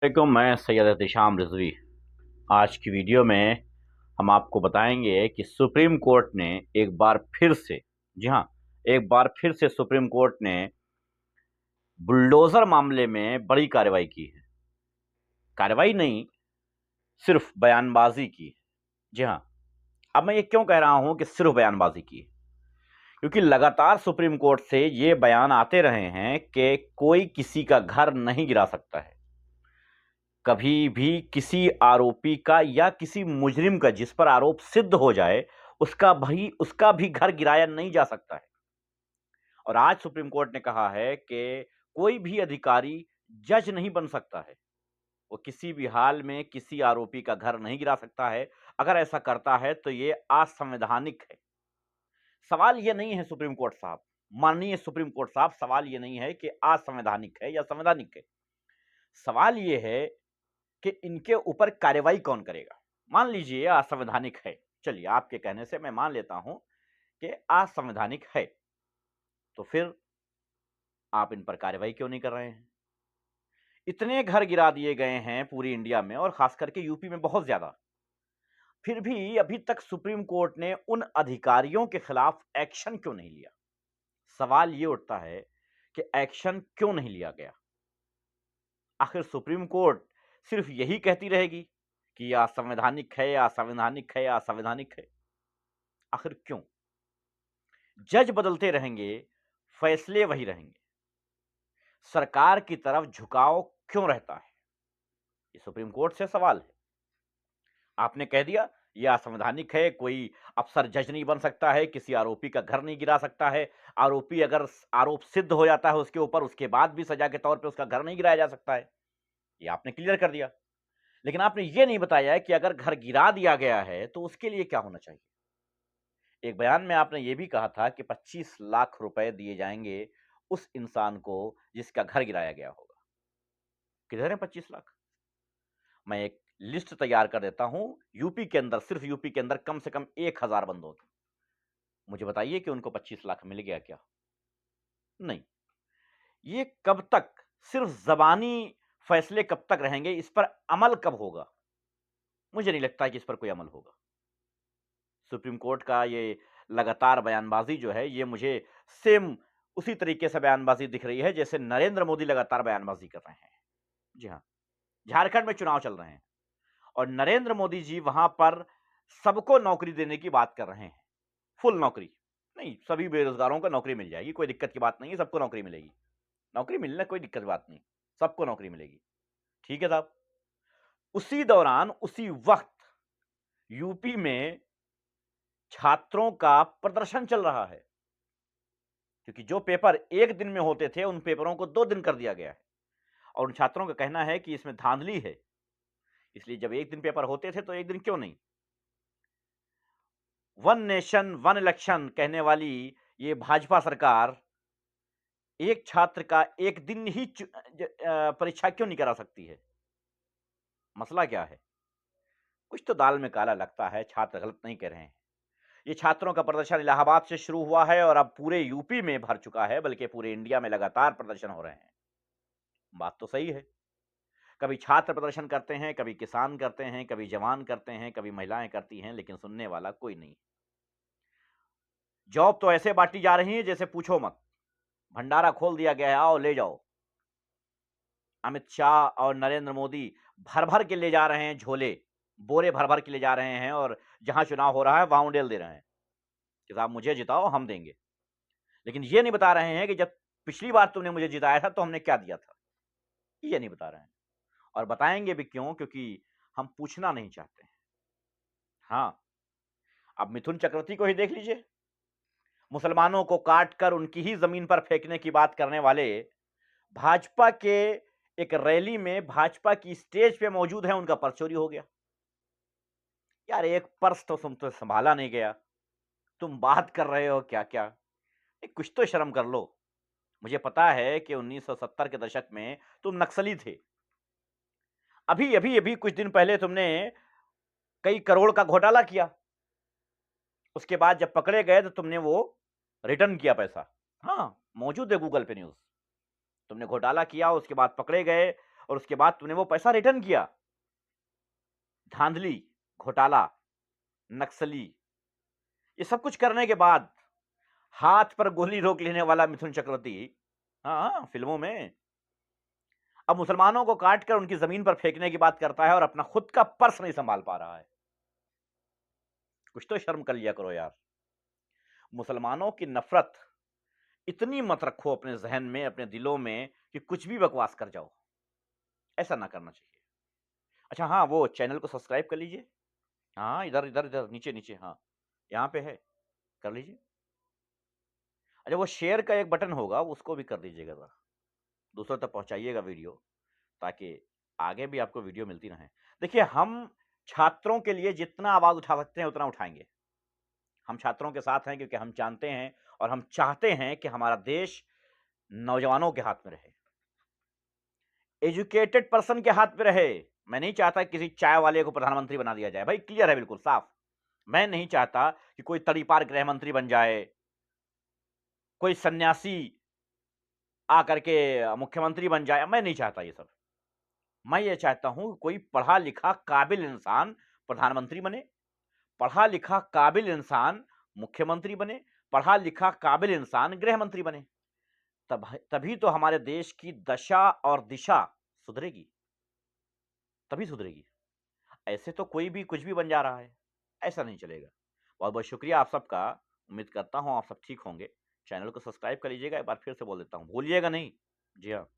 वालेकुम, मैं सैयद एहतेशाम रिजवी। आज की वीडियो में हम आपको बताएंगे कि सुप्रीम कोर्ट ने एक बार फिर से, जी हाँ, एक बार फिर से सुप्रीम कोर्ट ने बुलडोजर मामले में बड़ी कार्रवाई की है। कार्रवाई नहीं, सिर्फ बयानबाजी की है। जी हाँ, अब मैं ये क्यों कह रहा हूं कि सिर्फ बयानबाजी की है, क्योंकि लगातार सुप्रीम कोर्ट से ये बयान आते रहे हैं कि कोई किसी का घर नहीं गिरा सकता है। कभी भी किसी आरोपी का या किसी मुजरिम का जिस पर आरोप सिद्ध हो जाए, उसका भी घर गिराया नहीं जा सकता है। और आज सुप्रीम कोर्ट ने कहा है कि कोई भी अधिकारी जज नहीं बन सकता है। वो किसी भी हाल में किसी आरोपी का घर नहीं गिरा सकता है। अगर ऐसा करता है तो ये असंवैधानिक है। सवाल ये नहीं है सुप्रीम कोर्ट साहब, माननीय सुप्रीम कोर्ट साहब, सवाल ये नहीं है कि असंवैधानिक है या संवैधानिक है। सवाल ये है कि इनके ऊपर कार्रवाई कौन करेगा। मान लीजिए असंवैधानिक है, चलिए आपके कहने से मैं मान लेता हूं कि असंवैधानिक है, तो फिर आप इन पर कार्रवाई क्यों नहीं कर रहे हैं? इतने घर गिरा दिए गए हैं पूरी इंडिया में और खास करके यूपी में बहुत ज्यादा, फिर भी अभी तक सुप्रीम कोर्ट ने उन अधिकारियों के खिलाफ एक्शन क्यों नहीं लिया? सवाल यह उठता है कि एक्शन क्यों नहीं लिया गया? आखिर सुप्रीम कोर्ट सिर्फ यही कहती रहेगी कि यह असंवैधानिक है, असंवैधानिक है, असंवैधानिक है? आखिर क्यों? जज बदलते रहेंगे, फैसले वही रहेंगे, सरकार की तरफ झुकाव क्यों रहता है? ये सुप्रीम कोर्ट से सवाल है। आपने कह दिया यह असंवैधानिक है, कोई अफसर जज नहीं बन सकता है, किसी आरोपी का घर नहीं गिरा सकता है, आरोपी अगर आरोप सिद्ध हो जाता है उसके ऊपर, उसके बाद भी सजा के तौर पे उसका घर नहीं गिराया जा सकता है। ये आपने क्लियर कर दिया। लेकिन आपने ये नहीं बताया कि अगर घर गिरा दिया गया है तो उसके लिए क्या होना चाहिए? एक बयान में आपने ये भी कहा था कि 25 लाख रुपए दिए जाएंगे उस इंसान को जिसका घर गिराया गया होगा। किधर है 25 लाख? मैं एक लिस्ट तैयार कर देता हूं। यूपी के अंदर, सिर्फ यूपी के अंदर कम से कम 1000 बंदों की। मुझे बताइए कि उनको 25 लाख मिल गया क्या? नहीं। ये कब तक, सिर्फ जबानी फैसले कब तक रहेंगे? इस पर अमल कब होगा? मुझे नहीं लगता कि इस पर कोई अमल होगा। सुप्रीम कोर्ट का ये लगातार बयानबाजी जो है, ये मुझे सेम उसी तरीके से बयानबाजी दिख रही है जैसे नरेंद्र मोदी लगातार बयानबाजी कर रहे हैं। जी हाँ, झारखंड में चुनाव चल रहे हैं और नरेंद्र मोदी जी वहां पर सबको नौकरी देने की बात कर रहे हैं। फुल नौकरी नहीं, सभी बेरोजगारों को नौकरी मिल जाएगी, कोई दिक्कत की बात नहीं है, सबको नौकरी मिलेगी। नौकरी मिलने कोई दिक्कत की बात नहीं, सबको नौकरी मिलेगी। ठीक है साहब। उसी दौरान, उसी वक्त यूपी में छात्रों का प्रदर्शन चल रहा है, क्योंकि जो पेपर एक दिन में होते थे उन पेपरों को 2 दिन कर दिया गया है। और उन छात्रों का कहना है कि इसमें धांधली है, इसलिए जब एक दिन पेपर होते थे तो एक दिन क्यों नहीं? वन नेशन वन इलेक्शन कहने वाली ये भाजपा सरकार एक छात्र का एक दिन ही परीक्षा क्यों नहीं करा सकती है? मसला क्या है? कुछ तो दाल में काला लगता है। छात्र गलत नहीं कह रहे हैं। ये छात्रों का प्रदर्शन इलाहाबाद से शुरू हुआ है और अब पूरे यूपी में भर चुका है, बल्कि पूरे इंडिया में लगातार प्रदर्शन हो रहे हैं। बात तो सही है। कभी छात्र प्रदर्शन करते हैं, कभी किसान करते हैं, कभी जवान करते हैं, कभी महिलाएं करती हैं, लेकिन सुनने वाला कोई नहीं। जॉब तो ऐसे बांटी जा रही है जैसे पूछो मत। भंडारा खोल दिया गया है, आओ ले जाओ। अमित शाह और नरेंद्र मोदी भर भर के ले जा रहे हैं झोले, बोरे भर भर के ले जा रहे हैं और जहां चुनाव हो रहा है वहां उंडेल दे रहे हैं कि साहब मुझे जिताओ, हम देंगे। लेकिन ये नहीं बता रहे हैं कि जब पिछली बार तुमने मुझे जिताया था तो हमने क्या दिया था। ये नहीं बता रहे हैं और बताएंगे भी क्यों? क्योंकि हम पूछना नहीं चाहते हैं। हाँ, अब मिथुन चक्रवर्ती को ही देख लीजिए। मुसलमानों को काट कर उनकी ही जमीन पर फेंकने की बात करने वाले भाजपा के एक रैली में भाजपा की स्टेज पे मौजूद है, उनका पर्स चोरी हो गया। यार, एक पर्स तो तुम तो संभाला नहीं गया, तुम बात कर रहे हो क्या क्या? कुछ तो शर्म कर लो। मुझे पता है कि 1970 के दशक में तुम नक्सली थे। अभी अभी अभी कुछ दिन पहले तुमने कई करोड़ का घोटाला किया। उसके बाद जब पकड़े गए तो तुमने वो रिटर्न किया पैसा। हाँ, मौजूद है गूगल पे न्यूज। तुमने घोटाला किया, उसके बाद पकड़े गए और उसके बाद तूने वो पैसा रिटर्न किया। धांधली, घोटाला, नक्सली, ये सब कुछ करने के बाद हाथ पर गोली रोक लेने वाला मिथुन चक्रवर्ती, हाँ, फिल्मों में अब मुसलमानों को काट कर उनकी जमीन पर फेंकने की बात करता है और अपना खुद का पर्स नहीं संभाल पा रहा है। कुछ तो शर्म कर लिया करो यार। मुसलमानों की नफरत इतनी मत रखो अपने जहन में, अपने दिलों में, कि कुछ भी बकवास कर जाओ। ऐसा ना करना चाहिए। अच्छा हाँ, वो चैनल को सब्सक्राइब कर लीजिए। हाँ, इधर इधर इधर नीचे नीचे, हाँ, यहाँ पे है, कर लीजिए। अच्छा, वो शेयर का एक बटन होगा, उसको भी कर दीजिएगा जरा, दूसरों तक पहुंचाइएगा वीडियो, ताकि आगे भी आपको वीडियो मिलती रहे। देखिए, हम छात्रों के लिए जितना आवाज उठा सकते हैं उतना उठाएंगे। हम छात्रों के साथ हैं, क्योंकि हम जानते हैं और हम चाहते हैं कि हमारा देश नौजवानों के हाथ में रहे, एजुकेटेड पर्सन के हाथ में रहे। मैं नहीं चाहता कि किसी चाय वाले को प्रधानमंत्री बना दिया जाए। भाई क्लियर है, बिल्कुल साफ। मैं नहीं चाहता कि कोई तड़ीपार गृह मंत्री बन जाए, कोई सन्यासी आकर के मुख्यमंत्री बन जाए। मैं नहीं चाहता ये सब। मैं ये चाहता हूं कोई पढ़ा लिखा काबिल इंसान प्रधानमंत्री बने, पढ़ा लिखा काबिल इंसान मुख्यमंत्री बने, पढ़ा लिखा काबिल इंसान गृह मंत्री बने। तभी तो हमारे देश की दशा और दिशा सुधरेगी, तभी सुधरेगी। ऐसे तो कोई भी कुछ भी बन जा रहा है, ऐसा नहीं चलेगा। बहुत बहुत शुक्रिया आप सबका। उम्मीद करता हूं आप सब ठीक होंगे। चैनल को सब्सक्राइब कर लीजिएगा। एक बार फिर से बोल देता हूं, भूलिएगा नहीं। जी हाँ।